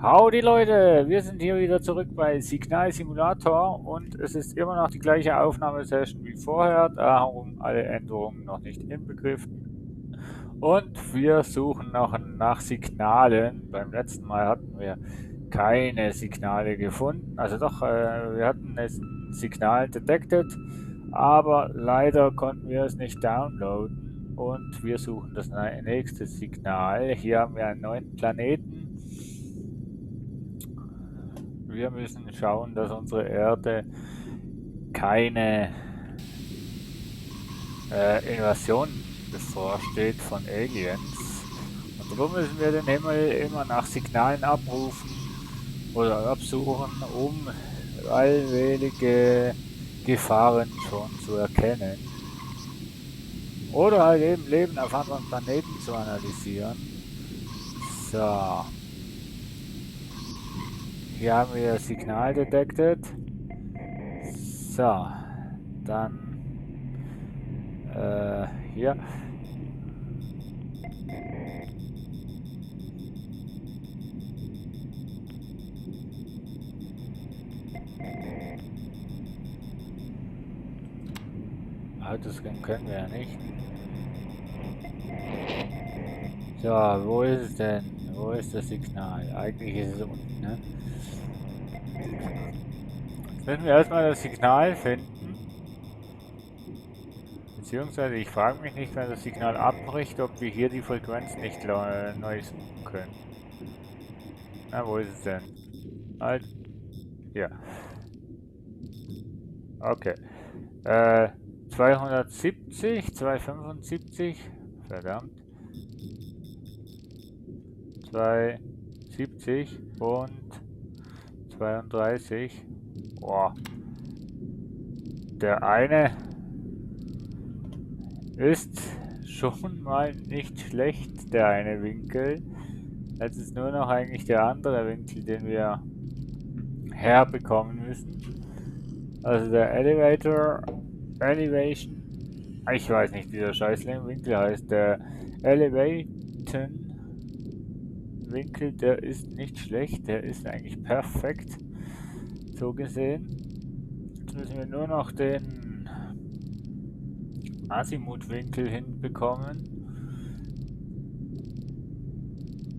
Howdy Leute, wir sind hier wieder zurück bei Signal Simulator und es ist immer noch die gleiche Aufnahmesession wie vorher, darum alle Änderungen noch nicht inbegriffen. Und wir suchen noch nach Signalen. Beim letzten Mal hatten wir keine Signale gefunden, also doch, wir hatten ein Signal detected, aber leider konnten wir es nicht downloaden und wir suchen das nächste Signal. Hier haben wir einen neuen Planeten. Wir müssen schauen, dass unsere Erde keine Invasion bevorsteht von Aliens. Und darum müssen wir den Himmel immer nach Signalen abrufen oder absuchen, um allmähliche Gefahren schon zu erkennen. Oder halt eben Leben auf anderen Planeten zu analysieren. So. Hier haben wir das Signal detected. So. Dann hier. Autoscan können wir ja nicht. So, wo ist es denn? Wo ist das Signal? Eigentlich ist es unten, ne? Jetzt müssen wir erstmal das Signal finden. Beziehungsweise ich frage mich nicht, wenn das Signal abbricht, ob wir hier die Frequenz nicht neu suchen können. Na, wo ist es denn? Halt. Hier. Okay. 270, 275. Verdammt. 270 und 32. Boah. Der eine ist schon mal nicht schlecht, der eine Winkel. Jetzt ist nur noch eigentlich der andere Winkel, den wir herbekommen müssen. Also der Elevation, ich weiß nicht, wie der Scheißwinkel heißt, der Elevation Winkel, der ist nicht schlecht, der ist eigentlich perfekt, so gesehen. Jetzt müssen wir nur noch den Azimuthwinkel hinbekommen.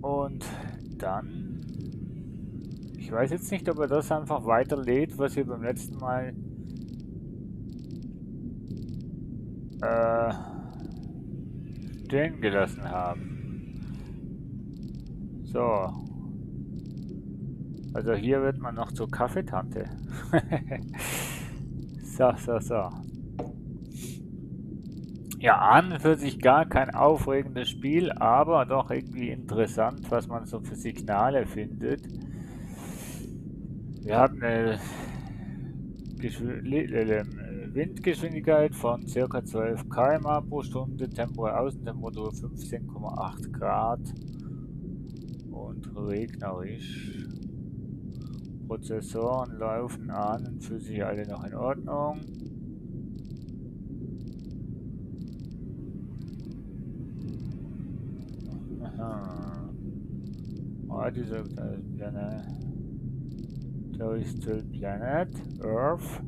Und dann, ich weiß jetzt nicht, ob er das einfach weiterlädt, was wir beim letzten Mal stehen gelassen haben. So. Also hier wird man noch zur Kaffeetante. So. Ja, an und für sich gar kein aufregendes Spiel, aber doch irgendwie interessant, was man so für Signale findet. Wir haben eine Windgeschwindigkeit von ca. 12 km/h pro Stunde, Außentemperatur 15,8 Grad und regnerisch. Prozessoren laufen an und für sich alle noch in Ordnung. Aha. What is a planet? There is still planet, Earth.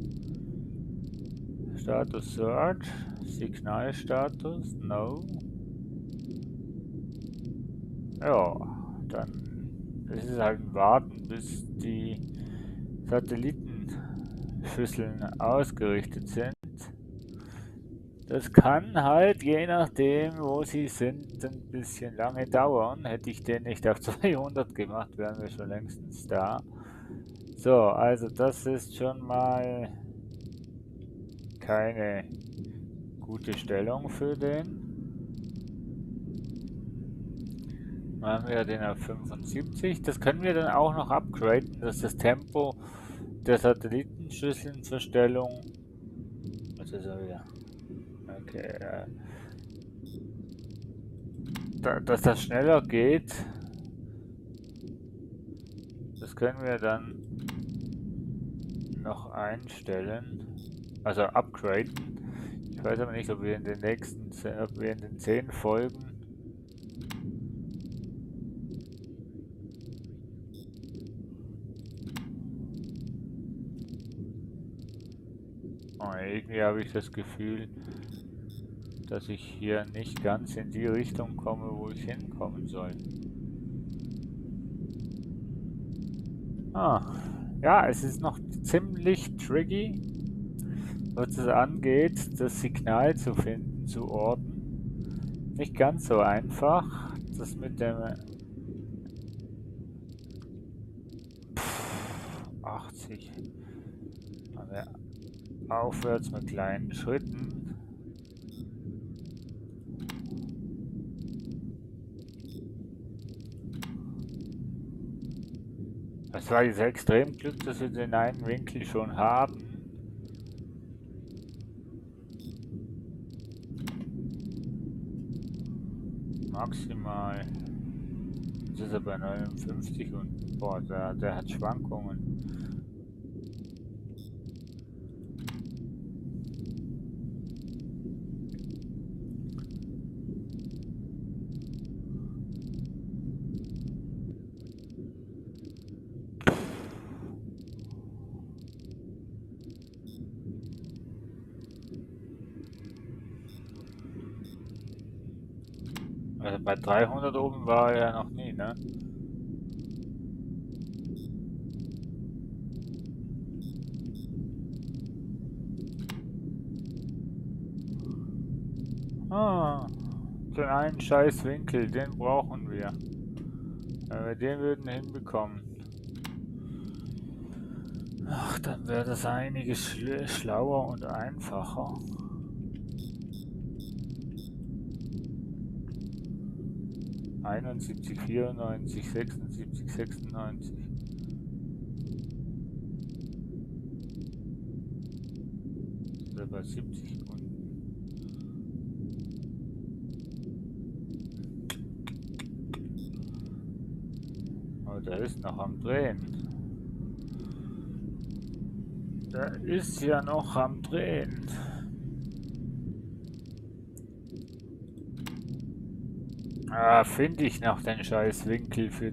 Status Search, Signalstatus, No. Ja, dann ist es halt ein Warten, bis die Satellitenschüsseln ausgerichtet sind. Das kann halt, je nachdem, wo sie sind, ein bisschen lange dauern. Hätte ich den nicht auf 200 gemacht, wären wir schon längstens da. So, also das ist schon mal keine gute Stellung für den. Machen wir den auf 75. Das können wir dann auch noch upgraden, dass das Tempo der Satellitenschüsselverstellung. Was ist er wieder? Okay. Dass das schneller geht. Das können wir dann noch einstellen. Also upgraden. Ich weiß aber nicht, ob wir in den nächsten, ob wir in den 10 Folgen Oh, irgendwie habe ich das Gefühl, dass ich hier nicht ganz in die Richtung komme, wo ich hinkommen soll. Ah, ja, es ist noch ziemlich tricky, was es angeht, das Signal zu finden, zu orten. Nicht ganz so einfach. Das mit dem 80. Aber aufwärts mit kleinen Schritten. Das war jetzt extrem Glück, dass wir den einen Winkel schon haben. Maximal. Jetzt ist er bei 59 und boah, der hat Schwankungen. Also bei 300 oben war er ja noch nie, ne? Ah, den einen scheiß Winkel, den brauchen wir. Wenn wir den würden hinbekommen. Ach, dann wäre das einiges schlauer und einfacher. ...71, 94, 76, 96. Ist er bei 70 unten. Aber der ist noch am Drehen. Der ist ja noch am Drehen. Ah, finde ich noch den scheiß Winkel für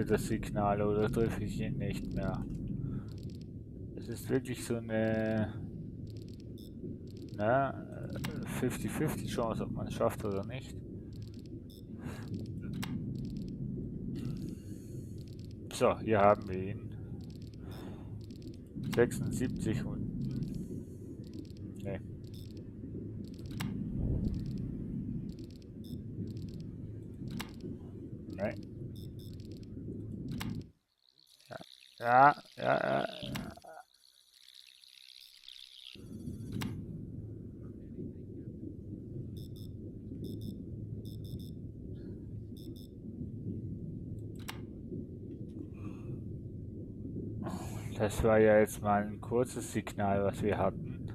das Signal oder treffe ich ihn nicht mehr? Es ist wirklich so eine 50-50 Chance, ob man es schafft oder nicht. So, hier haben wir ihn. 76 unten. Ne. Ne. Ja, ja, ja. Das war ja jetzt mal ein kurzes Signal, was wir hatten.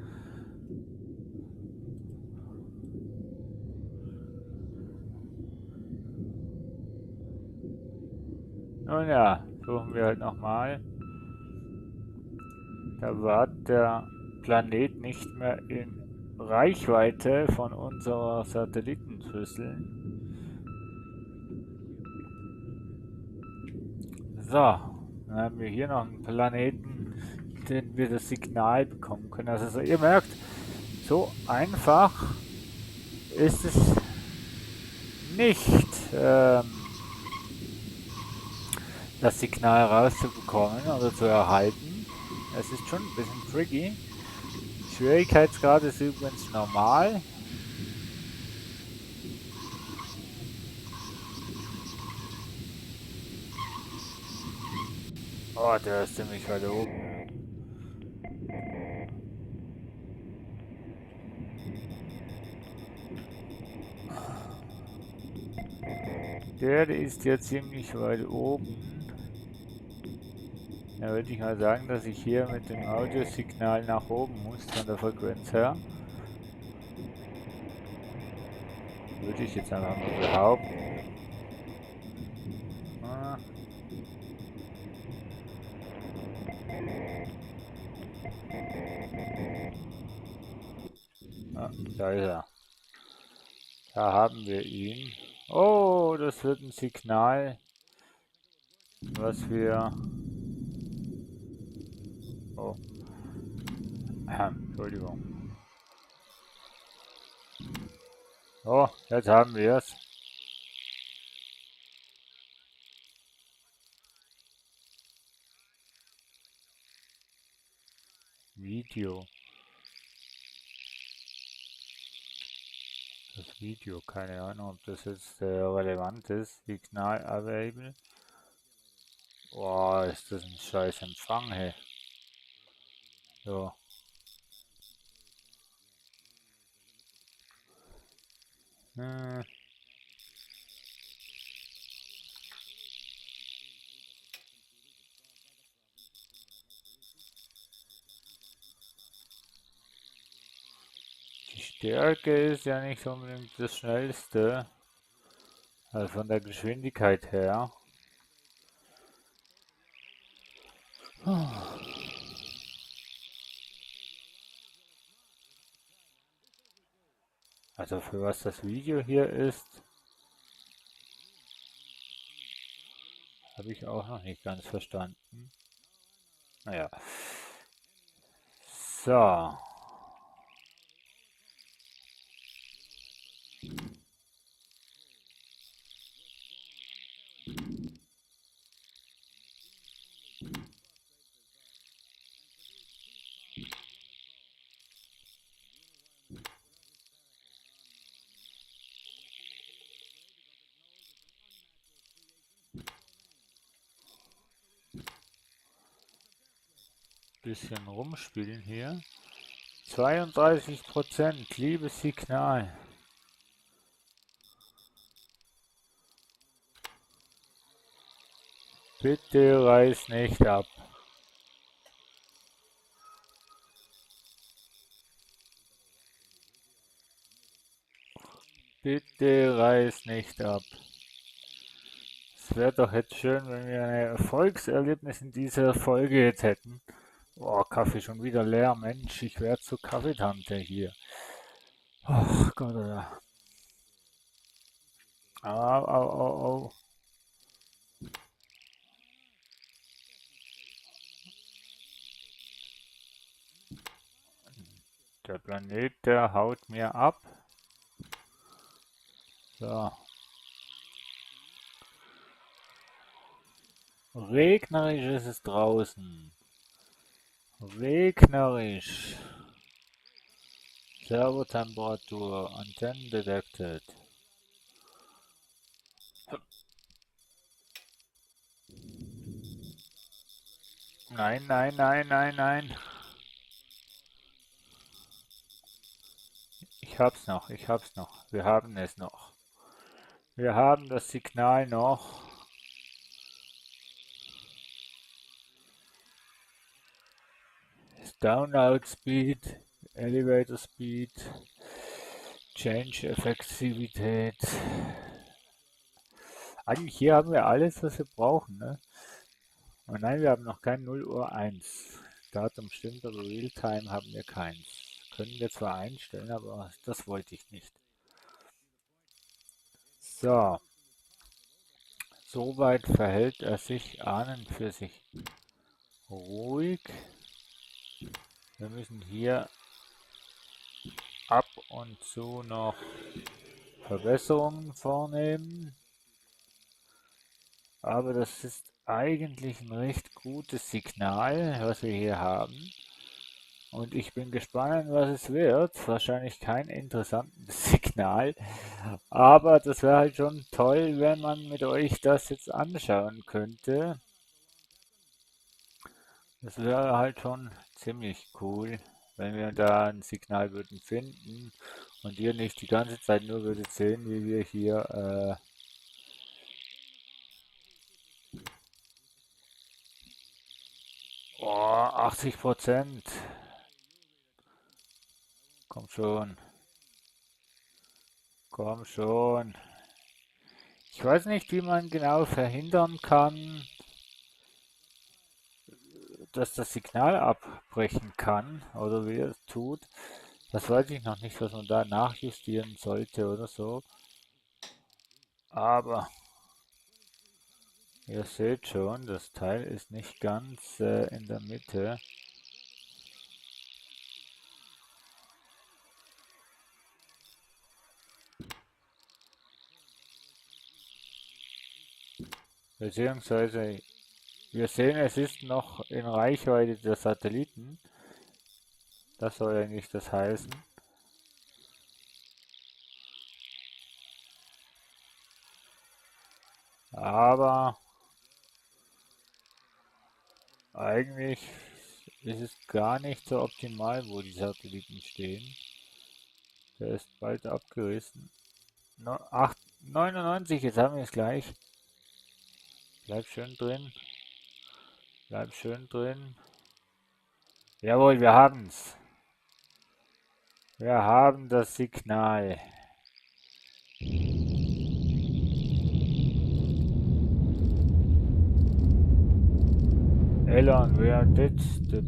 Nun ja, suchen wir halt nochmal. Da war der Planet nicht mehr in Reichweite von unserer Satellitenschüssel. So, dann haben wir hier noch einen Planeten, den wir das Signal bekommen können. Also ihr merkt, so einfach ist es nicht, das Signal rauszubekommen oder zu erhalten. Es ist schon ein bisschen tricky. Schwierigkeitsgrad ist übrigens normal. Oh, der ist ziemlich weit oben. Der ist ja ziemlich weit oben. Da würde ich mal sagen, dass ich hier mit dem Audiosignal nach oben muss von der Frequenz her. Würde ich jetzt einfach mal behaupten. Ah. Ah, da ist er. Da haben wir ihn. Oh, das wird ein Signal, was wir... Oh. Entschuldigung. Oh, jetzt haben wir es. Video. Das Video, keine Ahnung, ob das jetzt relevant ist. Signal available. Boah, ist das ein scheiß Empfang, hey. So. Hm. Die Stärke ist ja nicht unbedingt das Schnellste. Also von der Geschwindigkeit her. Also für was das Video hier ist, habe ich auch noch nicht ganz verstanden. Naja. So. Bisschen rumspielen hier. 32%, liebes Signal. Bitte reiß nicht ab. Bitte reiß nicht ab. Es wäre doch jetzt schön, wenn wir ein Erfolgserlebnis in dieser Folge jetzt hätten. Boah, Kaffee schon wieder leer. Mensch, ich werde zur Kaffeetante hier. Ach Gott, oder? Au, au, au, au. Der Planet, der haut mir ab. So. Regnerisch ist es draußen. Regnerisch. Servotemperatur. Antennen detected. Nein, nein, nein, nein, nein. Ich hab's noch, ich hab's noch. Wir haben es noch. Wir haben das Signal noch. Download Speed, Elevator Speed, Change Effektivität. Eigentlich hier haben wir alles, was wir brauchen, ne? Oh nein, wir haben noch kein 0 Uhr 1. Datum stimmt, aber Realtime haben wir keins. Können wir zwar einstellen, aber das wollte ich nicht. So. Soweit verhält er sich an und für sich ruhig. Wir müssen hier ab und zu noch Verbesserungen vornehmen. Aber das ist eigentlich ein recht gutes Signal, was wir hier haben. Und ich bin gespannt, was es wird. Wahrscheinlich kein interessantes Signal. Aber das wäre halt schon toll, wenn man mit euch das jetzt anschauen könnte. Das wäre halt schon ziemlich cool, wenn wir da ein Signal würden finden und ihr nicht die ganze Zeit nur würdet sehen, wie wir hier oh, 80%. Komm schon. Komm schon. Ich weiß nicht, wie man genau verhindern kann, dass das Signal abbrechen kann oder wie es tut. Das weiß ich noch nicht, was man da nachjustieren sollte oder so. Aber ihr seht schon, das Teil ist nicht ganz in der Mitte. Beziehungsweise wir sehen, es ist noch in Reichweite der Satelliten. Das soll ja nicht das heißen. Aber eigentlich ist es gar nicht so optimal, wo die Satelliten stehen. Der ist bald abgerissen. 99, jetzt haben wir es gleich. Bleib schön drin. Bleib schön drin. Jawohl, wir haben's. Wir haben das Signal. Elon, where did the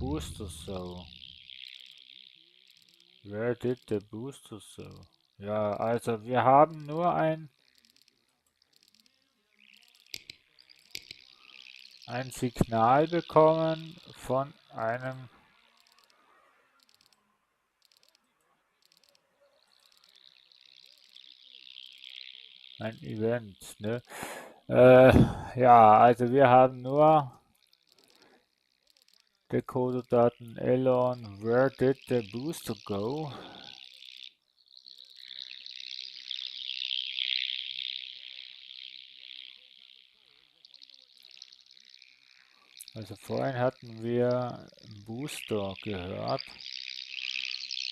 booster so? Where did the booster so? Ja, also wir haben nur ein Signal bekommen von einem Event, ne? Ja, also wir haben nur Decoder-Daten Elon, where did the booster go? Also vorhin hatten wir einen Booster gehört,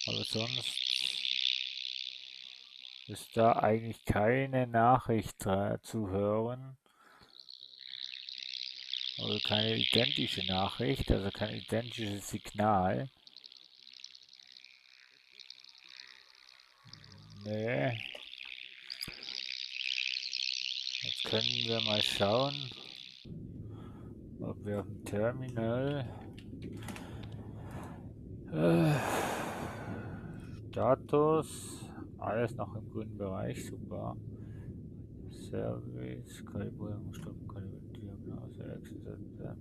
aber sonst ist da eigentlich keine Nachricht zu hören. Also keine identische Nachricht, also kein identisches Signal. Nee. Jetzt können wir mal schauen, ob wir auf dem Terminal Status, alles noch im grünen Bereich, super. Service, Kalibrierung, stoppen, Kalibrierung, Diagnose, Access,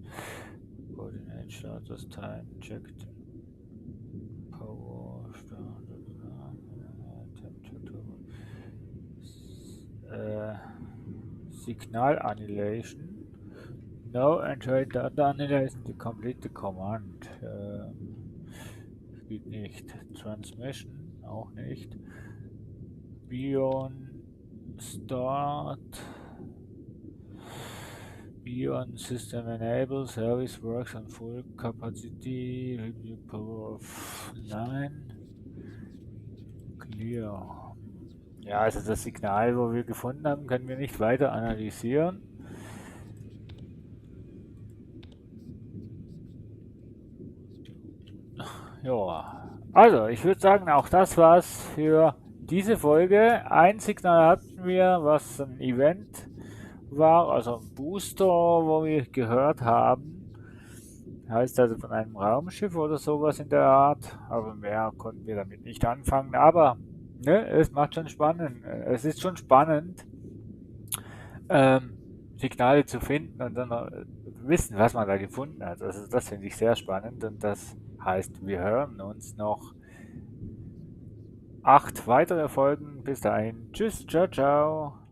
Coordinate, Status, Time, checked, Power, Signal Annihilation. No, and try data annihilation to complete the command. Geht nicht. Transmission auch nicht. Beyond Start. Beyond System Enable. Service works on full capacity. Review power of 9. Clear. Ja, also das Signal, wo wir gefunden haben, können wir nicht weiter analysieren. Ja, also ich würde sagen, auch das war's für diese Folge. Ein Signal hatten wir, was ein Event war, also ein Booster, wo wir gehört haben. Heißt also von einem Raumschiff oder sowas in der Art. Aber mehr konnten wir damit nicht anfangen. Aber ne, es macht schon spannend. Es ist schon spannend, Signale zu finden und dann wissen, was man da gefunden hat. Also das finde ich sehr spannend und das heißt, wir hören uns noch 8 weitere Folgen. Bis dahin. Tschüss, ciao, ciao.